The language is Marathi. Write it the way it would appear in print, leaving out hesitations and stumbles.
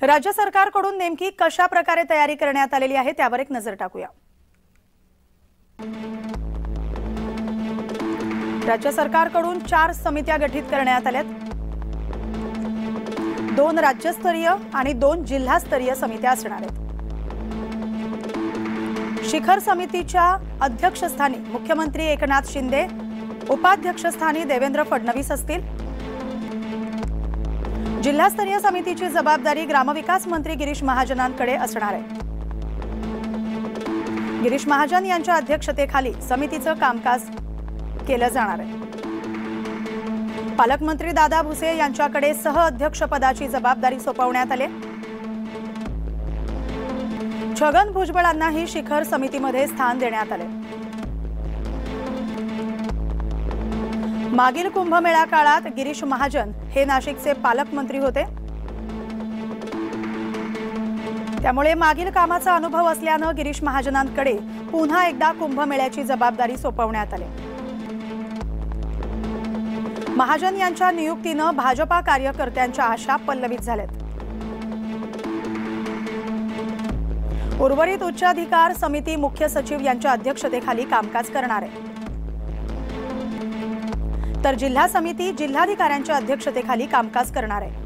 राज्य सरकारकडून नेमकी कशा प्रकारे तयारी करण्यात आलेली आहे त्यावर एक नजर टाकूया। राज्य सरकारकडून 4 समित्या गठीत करण्यात आल्यात। 2 राज्यस्तरीय आणि 2 जिल्हास्तरीय समित्या असणार आहेत। शिखर समितीच्या अध्यक्षस्थानी मुख्यमंत्री एकनाथ शिंदे, उपाध्यक्षस्थानी देवेंद्र फडणवीस असतील। जिल्हास्तरीय समितीची जबाबदारी ग्रामविकास मंत्री गिरीश महाजनांकडे असणार आहे। गिरीश महाजन यांच्या अध्यक्षतेखाली समितीचं कामकाज केलं जाणार आहे। पालकमंत्री दादा भुसे यांच्याकडे सहअध्यक्षपदाची जबाबदारी सोपवण्यात आली। छगन भुजबळांनाही शिखर समितीमध्ये स्थान देण्यात आले। मागील कुंभमेळा काळात गिरीश महाजन हे नाशिकचे पालकमंत्री होते, त्यामुळे मागील कामाचा अनुभव असल्यानं गिरीश महाजनांकडे पुन्हा एकदा कुंभमेळ्याची जबाबदारी सोपवण्यात आली। महाजन यांच्या नियुक्तीनं भाजपा कार्यकर्त्यांच्या आशा पल्लवित झाल्यात। उर्वरित उच्चाधिकार समिती मुख्य सचिव यांच्या अध्यक्षतेखाली कामकाज करणार आहे, तर जिल्हा समिती जिल्हाधिकाऱ्यांच्या अध्यक्षतेखाली कामकाज करणार आहे।